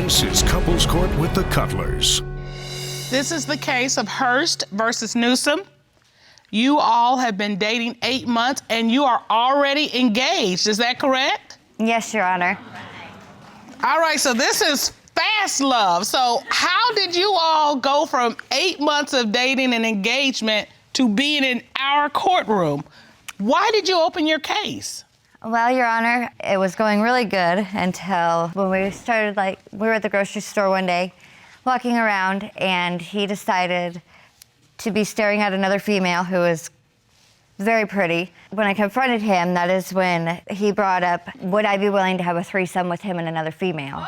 This is Couples Court with the Cutlers. This is the case of Hurst versus Newsome. You all have been dating 8 months and you are already engaged. Is that correct? Yes, Your Honor. All right, so this is fast love. So how did you all go from 8 months of dating and engagement to being in our courtroom? Why did you open your case? Well, Your Honor, it was going really good until when we started, we were at the grocery store one day, walking around, and he decided to be staring at another female who was very pretty. When I confronted him, that is when he brought up, would I be willing to have a threesome with him and another female?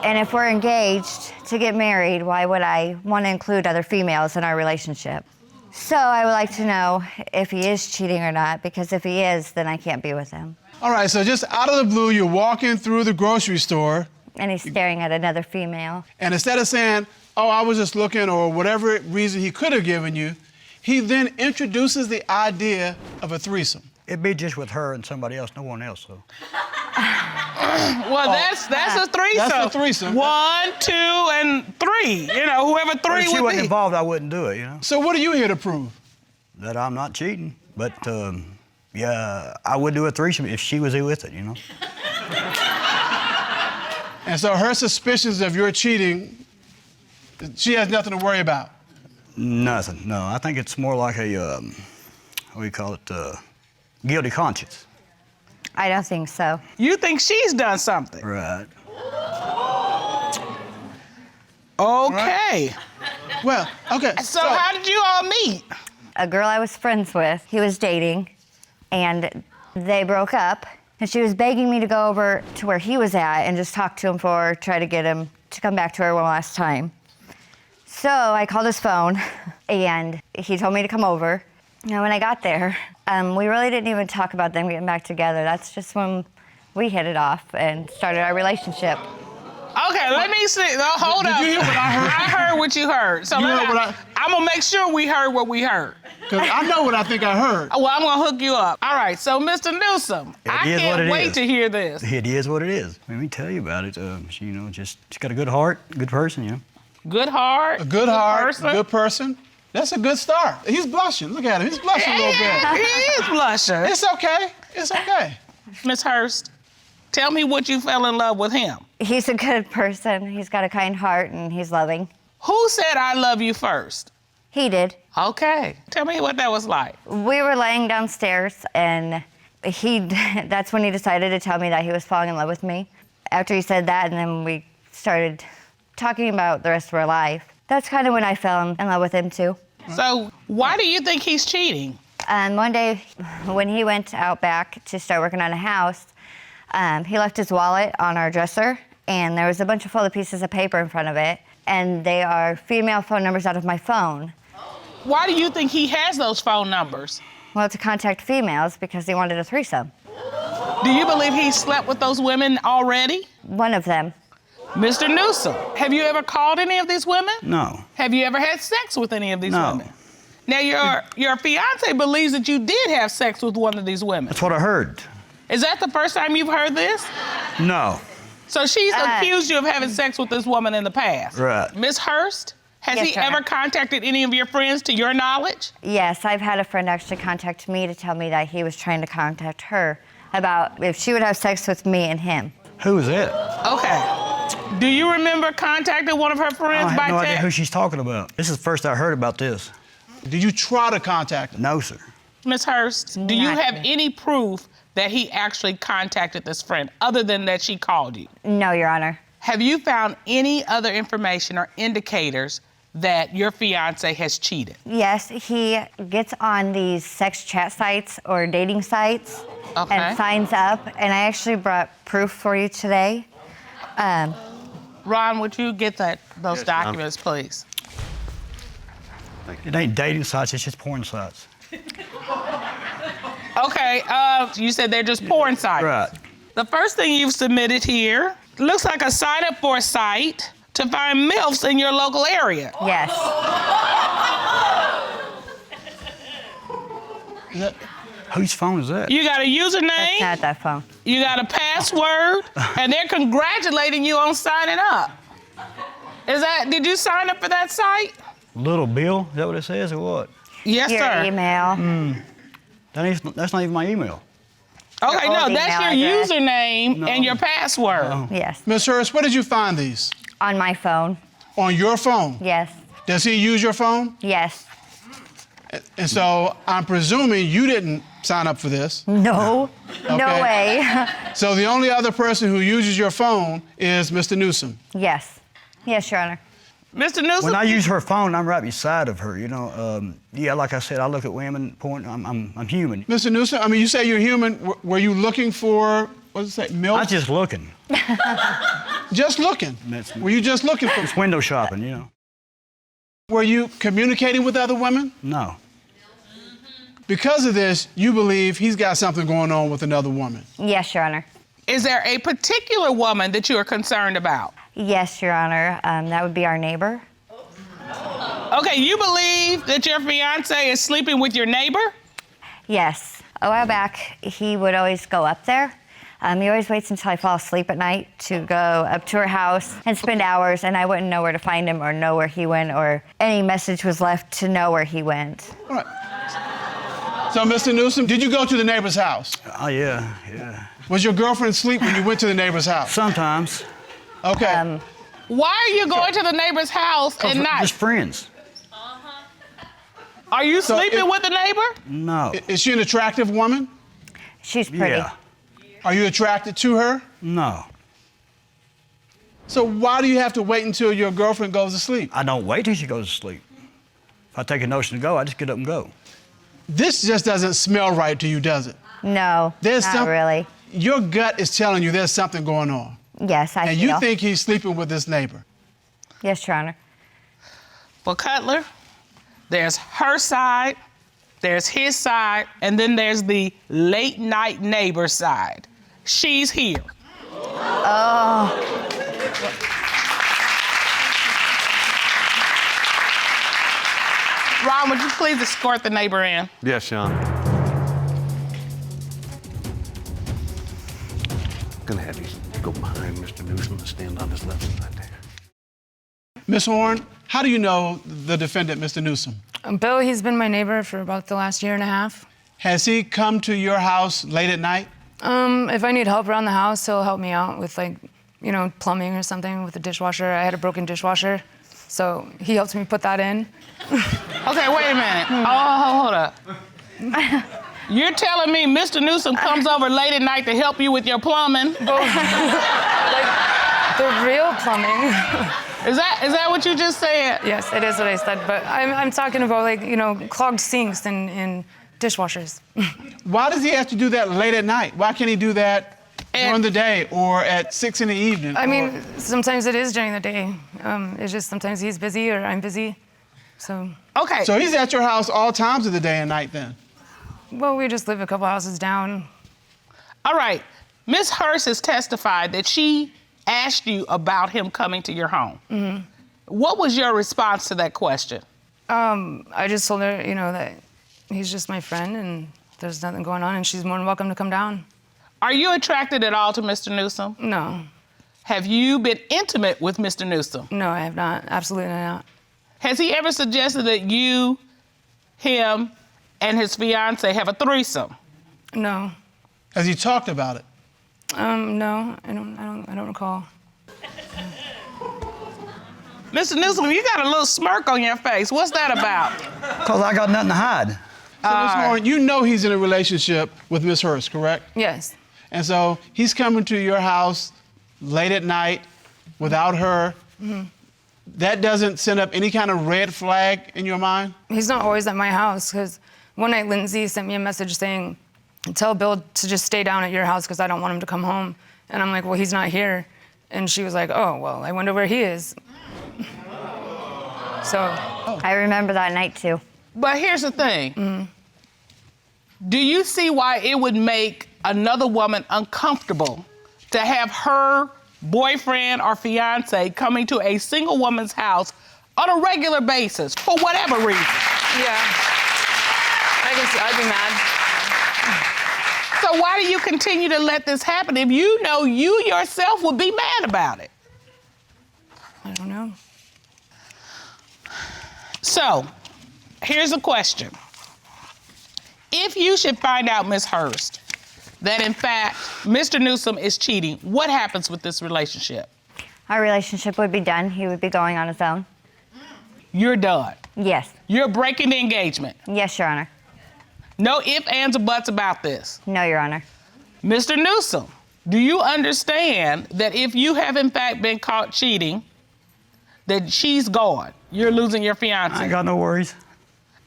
And if we're engaged to get married, why would I want to include other females in our relationship? So I would like to know if he is cheating or not, because if he is, then I can't be with him. All right, so just out of the blue, you're walking through the grocery store. And he's staring at another female. And instead of saying, oh, I was just looking, or whatever reason he could have given you, he then introduces the idea of a threesome. It'd be just with her and somebody else, no one else, so. Well, that's a threesome. That's a threesome. 1, 2, and 3. You know, whoever If three she would wasn't be. involved, I wouldn't do it, you know? So what are you here to prove? That I'm not cheating. But, yeah, I would do a threesome if she was here with it, you know? And so her suspicions of your cheating, she has nothing to worry about. Nothing, no. I think it's more like a, what do you call it, guilty conscience. I don't think so. You think she's done something? Right. Okay. Well, okay. So how did you all meet? A girl I was friends with, he was dating, and they broke up, and she was begging me to go over to where he was at and just talk to him try to get him to come back to her one last time. So I called his phone, and he told me to come over. And when I got there, we really didn't even talk about them getting back together. That's just when we hit it off and started our relationship. Okay, let me see. Hold up. Did you hear what I heard? I heard what you heard. So You heard what I'm gonna make sure we heard what we heard. Because I know what I think I heard. Well, I'm gonna hook you up. All right, so Mr. Newsome, I is what can't it wait is. to hear this. It is what it is. Let me tell you about it. She, you know, she's got a good heart, good person, you know? Good heart. A good heart, person. a good person. That's a good start. He's blushing. Look at him. He's blushing a little bit. He is blushing. It's okay. It's okay. Miss Hurst, tell me what you fell in love with him. He's a good person. He's got a kind heart, and he's loving. Who said I love you first? He did. Okay, tell me what that was like. We were laying downstairs, and that's when he decided to tell me that he was falling in love with me. After he said that, and then we started talking about the rest of our life. That's kind of when I fell in love with him, too. So why do you think he's cheating? One day, when he went out back to start working on a house, he left his wallet on our dresser, and there was a bunch of folded pieces of paper in front of it, and they are female phone numbers out of my phone. Why do you think he has those phone numbers? Well, to contact females because he wanted a threesome. Do you believe he slept with those women already? One of them. Mr. Newsome, have you ever called any of these women? No. Have you ever had sex with any of these No. women? Now, your fiance believes that you did have sex with one of these women. That's what I heard. Is that the first time you've heard this? No. So she's accused you of having sex with this woman in the past. Right. Miss Hurst, has Yes, he Your Honor. ever contacted any of your friends to your knowledge? Yes, I've had a friend actually contact me to tell me that he was trying to contact her about if she would have sex with me and him. Who is that? Okay. Do you remember contacting one of her friends I by have no idea text? who she's talking about. This is the first I heard about this. Did you try to contact him? No, sir. Miss Hurst, do you Not have yet. any proof that he actually contacted this friend other than that she called you? No, Your Honor. Have you found any other information or indicators that your fiance has cheated? Yes, he gets on these sex chat sites or dating sites Okay. and signs up, and I actually brought proof for you today. Ron, would you get those Yes, documents, please? It ain't dating sites, it's just porn sites. Okay, you said they're just porn sites. Right. The first thing you've submitted here looks like a sign up for a site to find MILFs in your local area. Yes. Whose phone is that? You got a That's username, not that phone. you got a password, and they're congratulating you on signing up. Did you sign up for that site? Little Bill, is that what it says or what? Yes, Your sir. email. That's not even my email. Okay, Your no, old that's email your address. username and your password. No. Yes. Ms. Hurst, where did you find these? On my phone. On your phone? Yes. Does he use your phone? Yes. And so I'm presuming you didn't sign up for this. No. No Okay. way. So the only other person who uses your phone is Mr. Newsome. Yes. Yes, Your Honor. Mr. Newsome. When I use her phone, I'm right beside of her, you know. Yeah, like I said, I look at women, point, I'm human. Mr. Newsome, I mean, you say you're human. Were you looking for, what does it say, milk? I'm just looking. Just looking. That's- Were you just looking for? It's window shopping, you know. Were you communicating with other women? No. Because of this, you believe he's got something going on with another woman. Yes, Your Honor. Is there a particular woman that you are concerned about? Yes, Your Honor. That would be our neighbor. Okay, you believe that your fiance is sleeping with your neighbor? Yes. A while back, he would always go up there. He always waits until I fall asleep at night to go up to her house and spend hours, and I wouldn't know where to find him or know where he went or any message was left to know where he went. All right. So, Mr. Newsome, did you go to the neighbor's house? Oh, yeah. Was your girlfriend asleep when you went to the neighbor's house? Sometimes. Okay. Why are you going to the neighbor's house at night? Just friends. Are you So sleeping it- with the neighbor? No. Is she an attractive woman? She's pretty. Yeah. Are you attracted to her? No. So why do you have to wait until your girlfriend goes to sleep? I don't wait till she goes to sleep. If I take a notion to go, I just get up and go. This just doesn't smell right to you, does it? No, not really. Your gut is telling you there's something going on. Yes, I And feel. you think he's sleeping with this neighbor. Yes, Your Honor. Well, Cutler, there's her side, there's his side, and then there's the late night neighbor side. She's here. Oh. Ron, would you please escort the neighbor in? Yes, Sean. Gonna have you go behind Mr. Newsome and stand on his left side there. Miss Horn, how do you know the defendant, Mr. Newsome? Bill, he's been my neighbor for about the last year and a half. Has he come to your house late at night? If I need help around the house, he'll help me out with plumbing or something with the dishwasher. I had a broken dishwasher, so he helped me put that in. Okay, wait a minute. Oh, hold up. You're telling me Mr. Newsome comes over late at night to help you with your plumbing? Like the real plumbing. Is that what you just said? Yes, it is what I said, but I'm talking about clogged sinks and dishwashers. Why does he have to do that late at night? Why can't he do that during the day or at 6 in the evening? I mean, sometimes it is during the day. It's just sometimes he's busy or I'm busy, so. Okay. So he's at your house all times of the day and night then? Well, we just live a couple houses down. All right. Miss Hurst has testified that she asked you about him coming to your home. Mm-hmm. What was your response to that question? I just told her, that he's just my friend and there's nothing going on and she's more than welcome to come down. Are you attracted at all to Mr. Newsome? No. Have you been intimate with Mr. Newsome? No, I have not. Absolutely not. Has he ever suggested that you, him, and his fiance have a threesome? No. Has he talked about it? No, I don't recall. Mr. Newsome, you got a little smirk on your face. What's that about? Because I got nothing to hide. So, Ms. Horn, you know he's in a relationship with Miss Hurst, correct? Yes. And so he's coming to your house late at night without her. Mm-hmm. That doesn't send up any kind of red flag in your mind? He's not always at my house because one night Lindsay sent me a message saying, tell Bill to just stay down at your house because I don't want him to come home. And I'm like, well, he's not here. And she was like, oh, well, I wonder where he is. So. I remember that night too. But here's the thing. Do you see why it would make another woman uncomfortable to have her boyfriend or fiance coming to a single woman's house on a regular basis for whatever reason? Yeah. I guess I'd be mad. So why do you continue to let this happen if you know you yourself would be mad about it? I don't know. So, here's a question. If you should find out, Ms. Hurst, that in fact Mr. Newsome is cheating, what happens with this relationship? Our relationship would be done. He would be going on his own. You're done. Yes. You're breaking the engagement. Yes, Your Honor. No ifs, ands, or buts about this. No, Your Honor. Mr. Newsome, do you understand that if you have in fact been caught cheating, that she's gone? You're losing your fiancée. I ain't got no worries.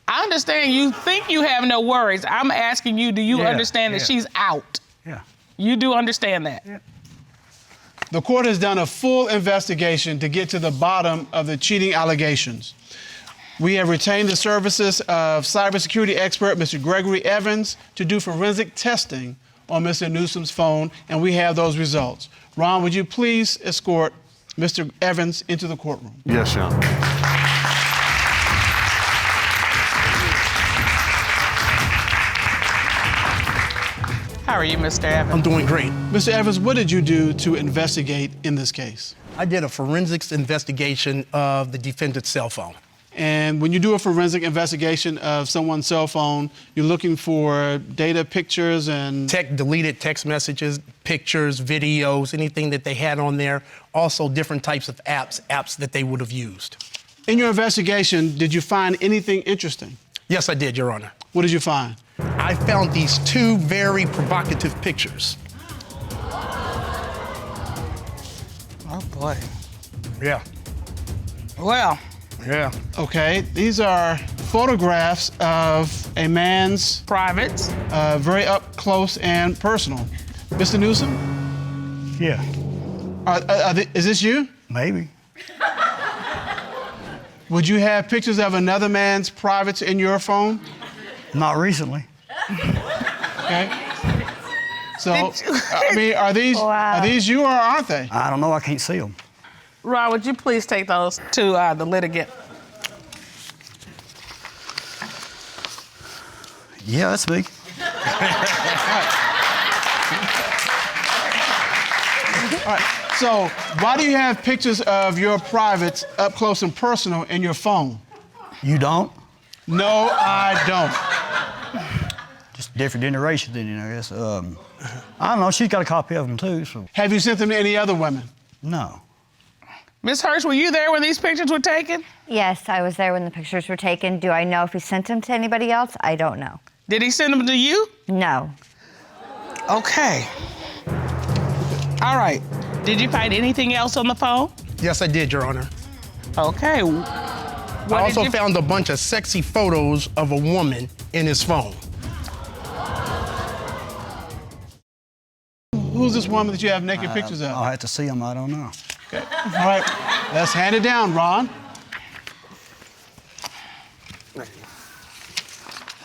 I understand you think you have no worries. I'm asking you, do you Yeah, understand that yeah. she's out? Yeah. You do understand that? Yeah. The court has done a full investigation to get to the bottom of the cheating allegations. We have retained the services of cybersecurity expert Mr. Gregory Evans to do forensic testing on Mr. Newsome's phone, and we have those results. Ron, would you please escort Mr. Evans into the courtroom? Yes, Your Honor. How are you, Mr. Evans? I'm doing great. Mr. Evans, what did you do to investigate in this case? I did a forensics investigation of the defendant's cell phone. And when you do a forensic investigation of someone's cell phone, you're looking for data, pictures, and... Deleted text messages, pictures, videos, anything that they had on there. Also different types of apps that they would have used. In your investigation, did you find anything interesting? Yes, I did, Your Honor. What did you find? I found these two very provocative pictures. Oh, boy. Yeah. Well, Yeah. Okay, these are photographs of a man's privates. very up close and personal. Mr. Newsome, Yeah. is this you? Maybe. Would you have pictures of another man's privates in your phone? Not recently. Okay. So, I mean, are these you or aren't they? I don't know. I can't see them. Ron, would you please take those to the litigant? Yeah, that's me. All right. So, why do you have pictures of your privates up close and personal in your phone? You don't? No, I don't. Just different generation then, you know, I guess. I don't know. She's got a copy of them too, so. Have you sent them to any other women? No. Ms. Hurst, were you there when these pictures were taken? Yes, I was there when the pictures were taken. Do I know if he sent them to anybody else? I don't know. Did he send them to you? No. Okay. All right. Did you find anything else on the phone? Yes, I did, Your Honor. Okay. I also found a bunch of sexy photos of a woman in his phone. Who's this woman that you have naked pictures of? I'll have to see them. I don't know. Okay. All right. Let's hand it down, Ron.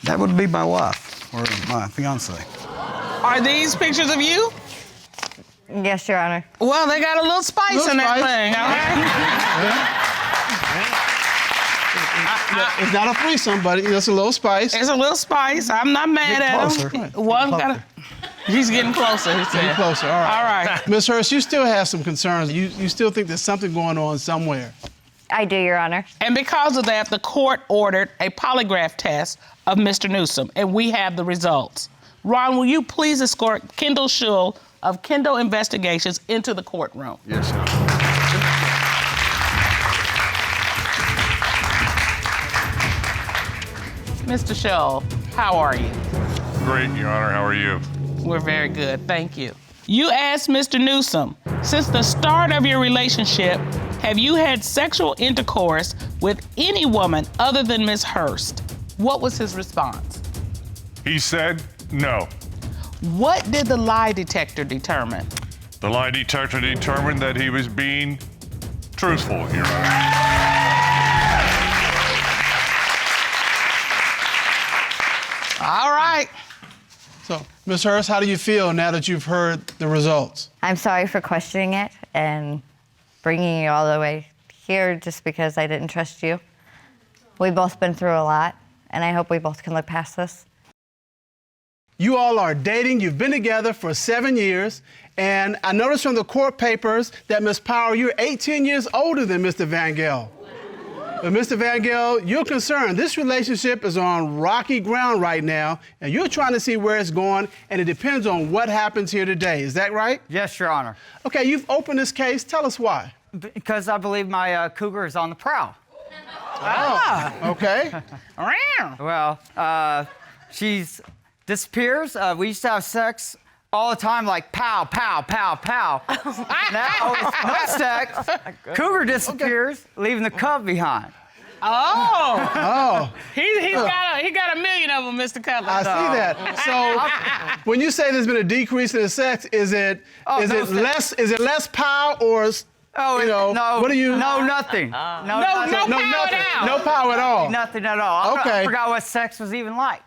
That would be my wife or my fiance. Are these pictures of you? Yes, Your Honor. Well, they got a little spice in that thing, all right? It's not a threesome, but it's a little spice. It's a little spice. I'm not mad Get at closer. him. One got He's getting closer, he said. Getting closer, all right. All right. Ms. Hurst, you still have some concerns. You still think there's something going on somewhere. I do, Your Honor. And because of that, the court ordered a polygraph test of Mr. Newsome, and we have the results. Ron, will you please escort Kendall Shull of Kendall Investigations into the courtroom? Yes, Your Honor. Mr. Shull, how are you? Great, Your Honor. How are you? We're very good, thank you. You asked Mr. Newsome, since the start of your relationship, have you had sexual intercourse with any woman other than Ms. Hurst? What was his response? He said no. What did the lie detector determine? The lie detector determined that he was being truthful, Your Honor. All right. So, Ms. Hurst, how do you feel now that you've heard the results? I'm sorry for questioning it and bringing you all the way here just because I didn't trust you. We've both been through a lot, and I hope we both can look past this. You all are dating. You've been together for 7 years. And I noticed from the court papers that Ms. Powell, you're 18 years older than Mr. Vangel. But Mr. Vangel, you're concerned. This relationship is on rocky ground right now, and you're trying to see where it's going, and it depends on what happens here today. Is that right? Yes, Your Honor. Okay, you've opened this case. Tell us why. Because I believe my cougar is on the prowl. Okay. Well, she's disappears. We used to have sex all the time, like pow, pow, pow, pow. Now it's no sex. Cougar disappears, leaving the cub behind. Oh. He got a million of them, Mr. Cutler. I see that. So when you say there's been a decrease in the sex, is it less power or No, what do you? No, nothing. No power at all. No power at all. Nothing at all. Okay. I forgot what sex was even like.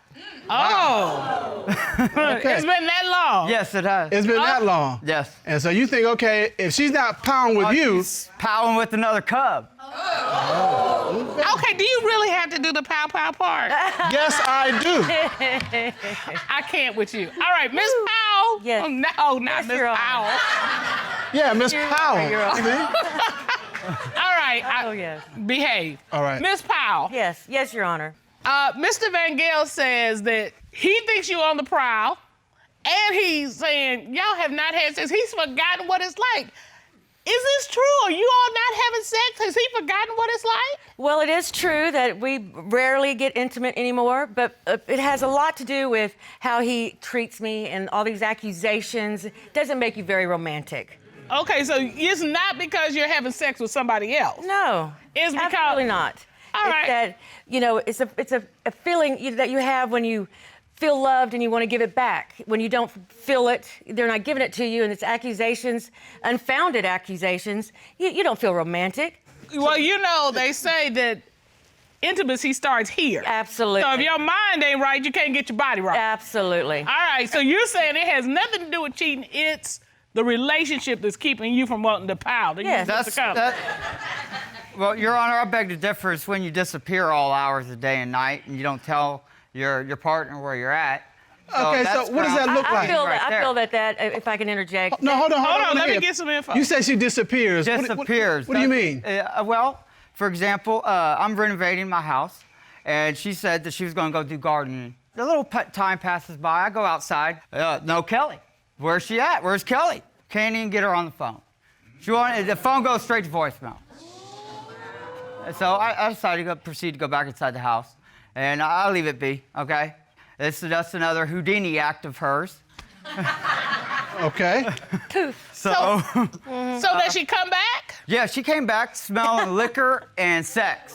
Oh. Okay. It's been that long. Yes, it has. It's been that long. Yes. And so you think, okay, if she's not powering with you, She's powering with another cub. Okay, do you really have to do the pow pow part? yes, I do. I can't with you. All right, Miss Powell. Yes. Oh, no, not Miss Powell. Yeah, Miss Powell. All right. Oh, yes. Behave. All right. Miss Powell. Yes, yes, Your Honor. Mr. Vangel says that he thinks you on the prowl, and he's saying y'all have not had sex. He's forgotten what it's like. Is this true? Are you all not having sex? Has he forgotten what it's like? Well, it is true that we rarely get intimate anymore, but it has a lot to do with how he treats me and all these accusations. It doesn't make you very romantic. Okay, so it's not because you're having sex with somebody else. No, It's because absolutely not. All right. That, it's a feeling that you have when you feel loved and you want to give it back. When you don't feel it, they're not giving it to you, and it's accusations, unfounded accusations. You don't feel romantic. Well, they say that intimacy starts here. Absolutely. So if your mind ain't right, you can't get your body right. Absolutely. All right, so you're saying it has nothing to do with cheating. It's the relationship that's keeping you from wanting to pow. Yes. Well, Your Honor, I beg to differ. It's when you disappear all hours of day and night and you don't tell your partner where you're at. Okay, so what does that look like? I feel that, if I can interject. No, hold on. Let me get some info. You say she disappears. Disappears. What do you mean? Well, for example, I'm renovating my house, and she said that she was going to go do gardening. A little time passes by. I go outside. No Kelly. Where's she at? Where's Kelly? Can't even get her on the phone. The phone goes straight to voicemail. So I decided to proceed to go back inside the house, and I'll leave it be, okay? That's another Houdini act of hers. Okay. So does she come back? Yeah, she came back smelling liquor and sex.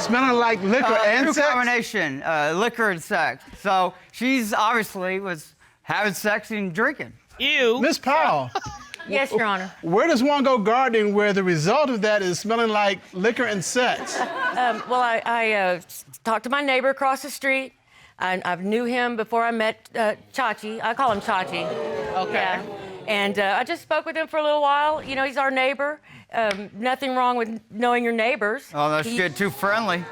Smelling like liquor and true sex? Combination, liquor and sex. So she's obviously was having sex and drinking. Ew. Miss Powell. Yes, Your Honor. Where does one go gardening where the result of that is smelling like liquor and sex? Well, I talked to my neighbor across the street. I knew him before I met Chachi. I call him Chachi. Okay. Yeah. And I just spoke with him for a little while. You know, he's our neighbor. Nothing wrong with knowing your neighbors. Oh, that's good. Too friendly.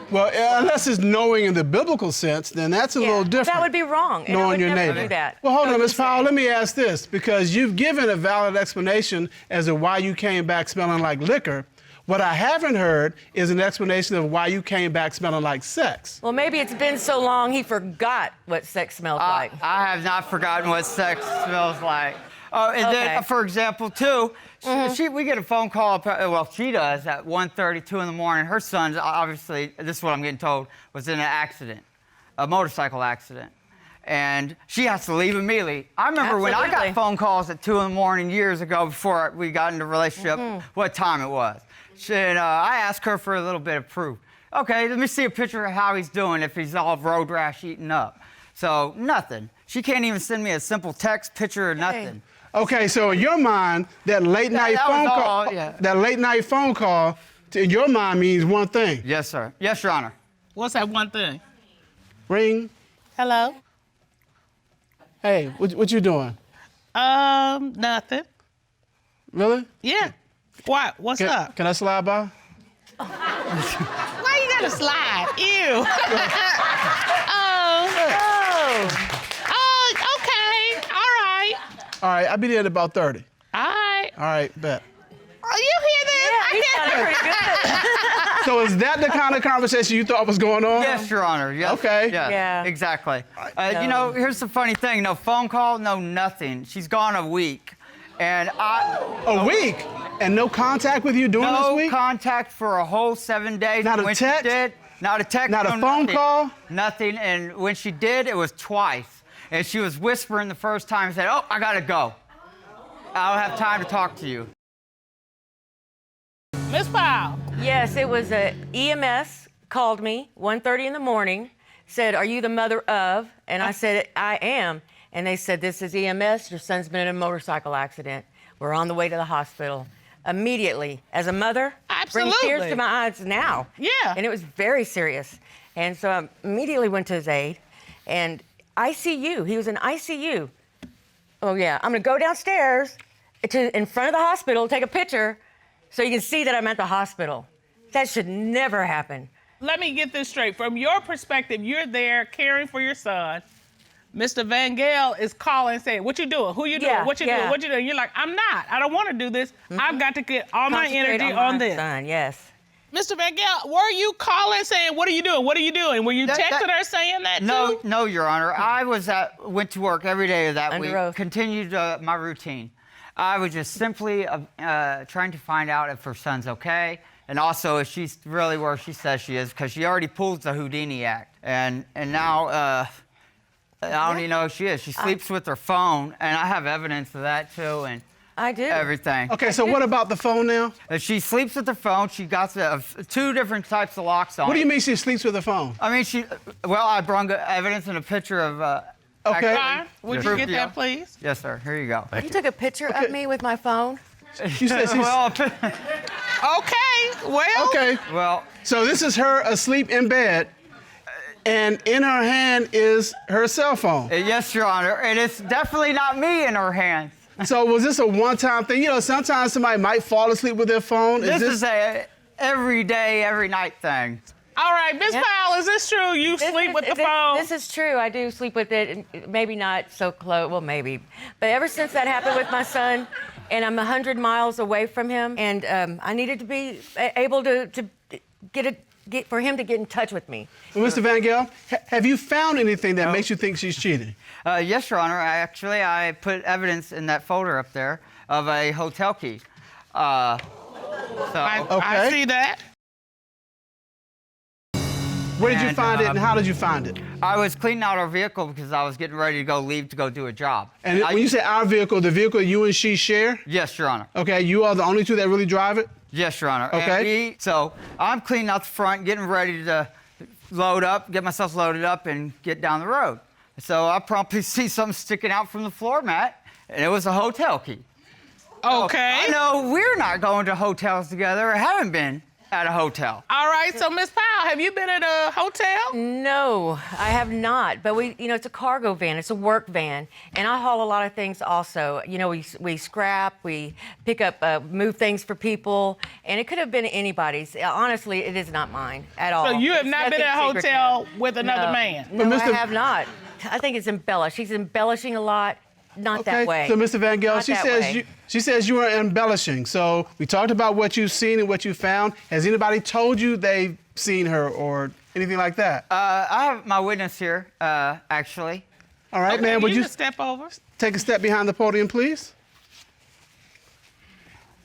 Well, unless it's knowing in the biblical sense, then that's a little different. That would be wrong. And knowing I would your never neighbor. do that. Well, hold on, Ms. Powell, let me ask this, because you've given a valid explanation as to why you came back smelling like liquor. What I haven't heard is an explanation of why you came back smelling like sex. Well, maybe it's been so long he forgot what sex smells like. I have not forgotten what sex smells like. Oh, and then, for example, too, we get a phone call, well, she does, at 1:30, 2 in the morning. Her son, obviously, this is what I'm getting told, was in an accident, a motorcycle accident. And she has to leave immediately. I remember when I got phone calls at 2 in the morning years ago before we got into a relationship, what time it was. And I asked her for a little bit of proof. Okay, let me see a picture of how he's doing if he's all road rash eaten up. So, nothing. She can't even send me a simple text picture or nothing. Okay, so in your mind, that late night phone call, in your mind means one thing. Yes, sir. Yes, Your Honor. What's that one thing? Ring. Hello? Hey, what you doing? Nothing. Really? Yeah. What? What's up? Can I slide by? Why you gotta slide? Ew. Oh. Oh, okay. All right. All right, I'll be there in about 30. All right. All right, bet. Oh, you hear that? Yeah, he sounded pretty good. So is that the kind of conversation you thought was going on? Yes, Your Honor. Yes. Okay. Yes, Yeah. exactly. You know, here's the funny thing. No phone call, no nothing. She's gone a week. And A week? And no contact with you during this week? No contact for a whole 7 days. Not a When text? She did, not a text. Not a no phone nothing. call? Nothing. And when she did, it was twice. And she was whispering the first time and said, "Oh, I gotta go. I don't have time to talk to you." Miss Powell. Yes, it was a EMS called me 1:30 in the morning, said, "Are you the mother of?" And I said, "I am." And they said, "This is EMS. Your son's been in a motorcycle accident. We're on the way to the hospital." Immediately, as a mother, brings tears Absolutely. to my eyes now. Yeah. And it was very serious. And so I immediately went to his aid. And ICU, he was in ICU. Oh yeah, I'm gonna go downstairs in front of the hospital, take a picture, so you can see that I'm at the hospital. That should never happen. Let me get this straight. From your perspective, you're there caring for your son. Mr. Vangel is calling saying, "What you doing? Who you doing? Yeah, What you yeah. doing? What you doing?" You're like, "I'm not. I don't want to do this. I've got to get all my Concentrate energy on my this." son, yes. Mr. Vangel, were you calling saying, "What are you doing? What are you doing?" Were you texting her saying that too? No, Your Honor. I went to work every day of that Under week. oath. Continued my routine. I was just simply trying to find out if her son's okay, and also if she's really where she says she is, because she already pulled the Houdini act, and now I don't even know if she is. She sleeps with her phone, and I have evidence of that too, and I do. everything. Okay, so what about the phone now? If she sleeps with her phone, she got two different types of locks on. What do it. you mean she sleeps with her phone? I mean, I brought evidence and a picture of. Okay. Ryan, would you get that, please? Yes, sir. Here you go. You took a picture of me with my phone? You said she's... Well, Okay, well. Okay. well, So this is her asleep in bed, and in her hand is her cell phone. yes, Your Honor, and it's definitely not me in her hands. So was this a one-time thing? You know, sometimes somebody might fall asleep with their phone. This is a every day, every night thing. All right, Miss Yeah. Powell, is this true? You sleep with the phone? This is true. I do sleep with it. Maybe not so close. Well, maybe. But ever since that happened with my son, and I'm 100 miles away from him, and I needed to be able to get for him to get in touch with me. Well, Mr. Vangel, have you found anything that makes you think she's cheating? Yes, Your Honor. I put evidence in that folder up there of a hotel key. I see that. Where did you find it, and how did you find it? I was cleaning out our vehicle because I was getting ready to leave to go do a job. And when you say our vehicle, the vehicle you and she share? Yes, Your Honor. Okay, you are the only two that really drive it? Yes, Your Honor. Okay. So I'm cleaning out the front, getting ready to load up, get myself loaded up, and get down the road. So I promptly see something sticking out from the floor mat, and it was a hotel key. Okay. I know we're not going to hotels together, or haven't been at a hotel. All right, so Miss Powell, have you been at a hotel? No, I have not. But it's a cargo van. It's a work van, and I haul a lot of things also. You know, we scrap, we pick up, move things for people, and it could have been anybody's. Honestly, it is not mine at all. So you have It's not been nothing at a secret hotel there. with another No. man? No, But I Mr. have not. I think it's embellished. She's embellishing a lot. Not Okay, that way. so Mr. Vangel, Not she that says way. she says you are embellishing. So we talked about what you've seen and what you found. Has anybody told you they've seen her or anything like that? I have my witness here, actually. All right, Okay, man, would you can step over? take a step behind the podium, please?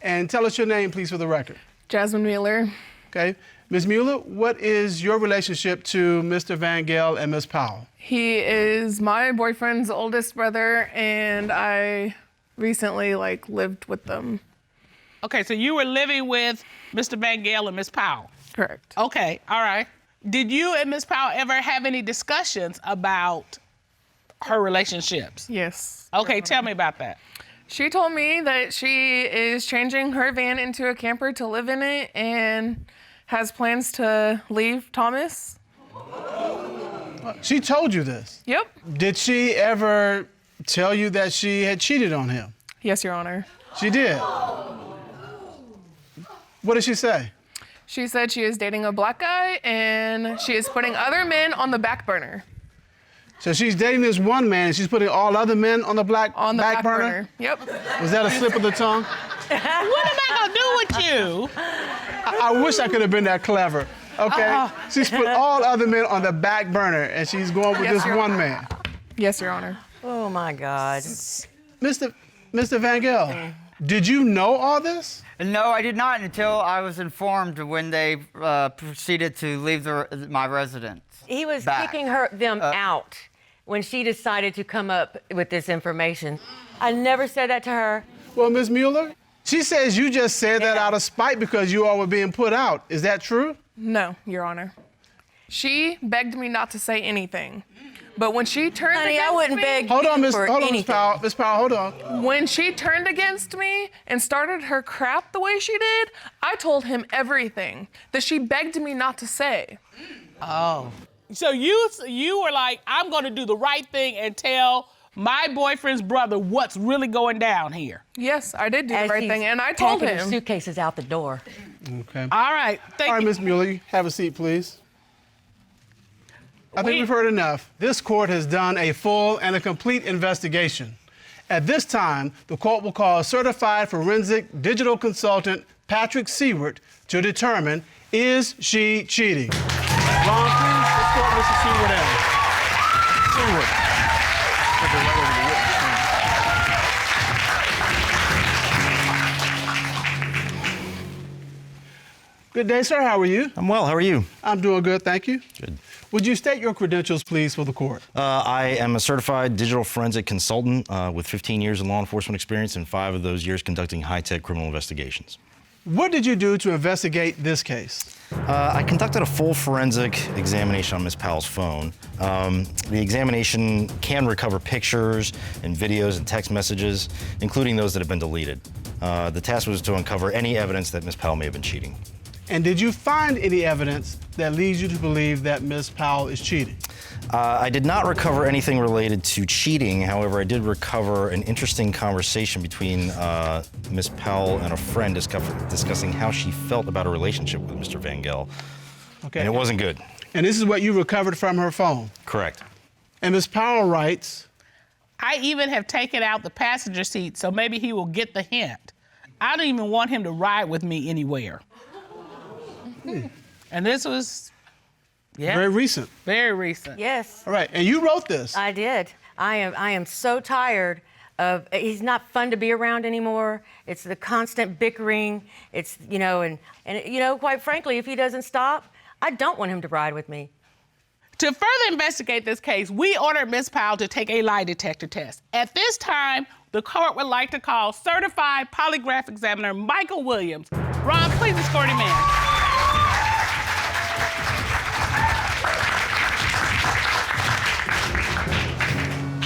And tell us your name, please, for the record. Jasmine Mueller. Okay. Ms. Mueller, what is your relationship to Mr. Vangel and Ms. Powell? He is my boyfriend's oldest brother, and I recently lived with them. Okay, so you were living with Mr. Vangel and Miss Powell? Correct. Okay, all right. Did you and Miss Powell ever have any discussions about her relationships? Yes. Okay, tell me about that. She told me that she is changing her van into a camper to live in it and has plans to leave Thomas. She told you this? Yep. Did she ever tell you that she had cheated on him? Yes, Your Honor. She did? What did she say? She said she is dating a black guy and she is putting other men on the back burner. So she's dating this one man, and she's putting all other men on the back burner? Yep. Was that a slip of the tongue? What am I gonna do with you? I wish I could have been that clever. Okay? She's put all other men on the back burner, and she's going with this one man. Yes, Your Honor. Oh my God. Mr. Vangel, did you know all this? No, I did not until I was informed when they proceeded to leave my residence. He was back. kicking them out when she decided to come up with this information. I never said that to her. Well, Ms. Mueller, she says you just said that out of spite because you all were being put out. Is that true? No, Your Honor. She begged me not to say anything. But when she turned Honey, against I wouldn't me, beg Hold on, Miss anything. Powell. Miss Powell, hold on. when she turned against me and started her crap the way she did, I told him everything that she begged me not to say. Oh. So you were like, I'm gonna do the right thing and tell my boyfriend's brother what's really going down here. Yes, I did do As the right she's thing, and I told packing her him. suitcases out the door. Okay. All right, thank All right, you. Ms. Mueller, you have a seat, please. I think we've heard enough. This court has done a full and a complete investigation. At this time, the court will call certified forensic digital consultant Patrick Seward to determine, is she cheating? Ron, please escort Mr. Seward in. Seward. Good day, sir. How are you? I'm well. How are you? I'm doing good, thank you. Good. Would you state your credentials, please, for the court? I am a certified digital forensic consultant with 15 years in law enforcement experience and 5 of those years conducting high-tech criminal investigations. What did you do to investigate this case? I conducted a full forensic examination on Ms. Powell's phone. The examination can recover pictures and videos and text messages, including those that have been deleted. The task was to uncover any evidence that Ms. Powell may have been cheating. And did you find any evidence that leads you to believe that Ms. Powell is cheating? I did not recover anything related to cheating. However, I did recover an interesting conversation between Ms. Powell and a friend discussing how she felt about her relationship with Mr. Vangel. Okay. And it wasn't good. And this is what you recovered from her phone? Correct. And Ms. Powell writes, I even have taken out the passenger seat, so maybe he will get the hint. I don't even want him to ride with me anywhere. And this was, very recent. Very recent. Yes. All right, and you wrote this. I did. I am so tired of, he's not fun to be around anymore. It's the constant bickering. It's, you know, and you know, quite frankly, if he doesn't stop, I don't want him to ride with me. To further investigate this case, we ordered Ms. Powell to take a lie detector test. At this time, the court would like to call certified polygraph examiner Michael Williams. Ron, please escort him in.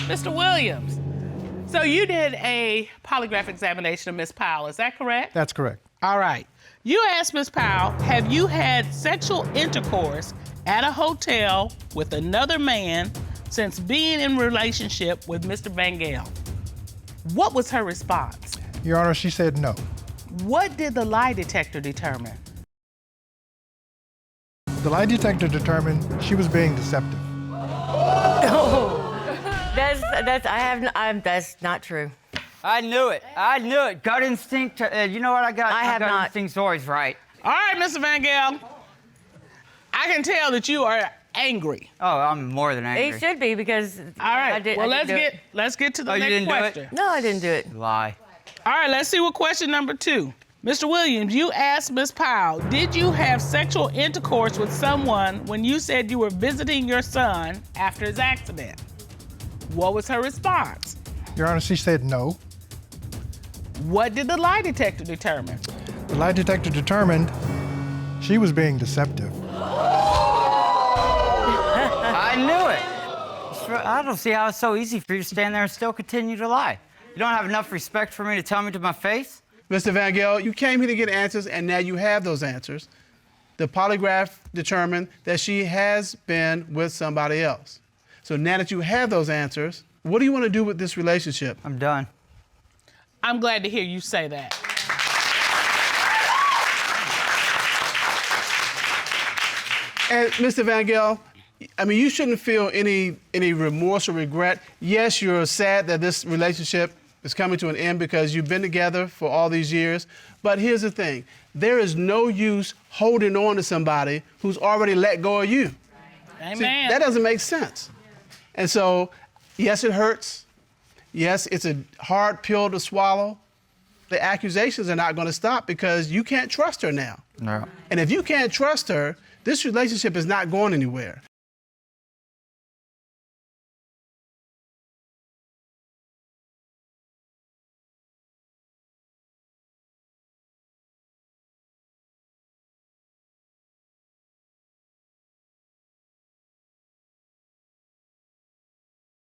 Mr. Williams, so you did a polygraph examination of Ms. Powell, is that correct? That's correct. All right. You asked Ms. Powell, have you had sexual intercourse at a hotel with another man since being in relationship with Mr. Vangel? What was her response? Your Honor, she said no. What did the lie detector determine? The lie detector determined she was being deceptive. That's not true. I knew it. I knew it. Gut instinct. You know what I got? I have gut not. instinct's always right. All right, Mr. Vangel. I can tell that you are angry. Oh, I'm more than angry. He should be because. All right. Let's get to the you next didn't question. do it? No, I didn't do it. Lie. All right, let's see what question number 2. Mr. Williams, you asked Ms. Powell, did you have sexual intercourse with someone when you said you were visiting your son after his accident? What was her response? Your Honor, she said no. What did the lie detector determine? The lie detector determined she was being deceptive. I knew it. I don't see how it's so easy for you to stand there and still continue to lie. You don't have enough respect for me to tell me to my face? Mr. Vangel, you came here to get answers, and now you have those answers. The polygraph determined that she has been with somebody else. So now that you have those answers, what do you want to do with this relationship? I'm done. I'm glad to hear you say that. And Mr. Vangel, I mean, you shouldn't feel any remorse or regret. Yes, you're sad that this relationship is coming to an end because you've been together for all these years. But here's the thing. There is no use holding on to somebody who's already let go of you. Amen. See, that doesn't make sense. And so, yes, it hurts. Yes, it's a hard pill to swallow. The accusations are not going to stop because you can't trust her now. No. And if you can't trust her, this relationship is not going anywhere.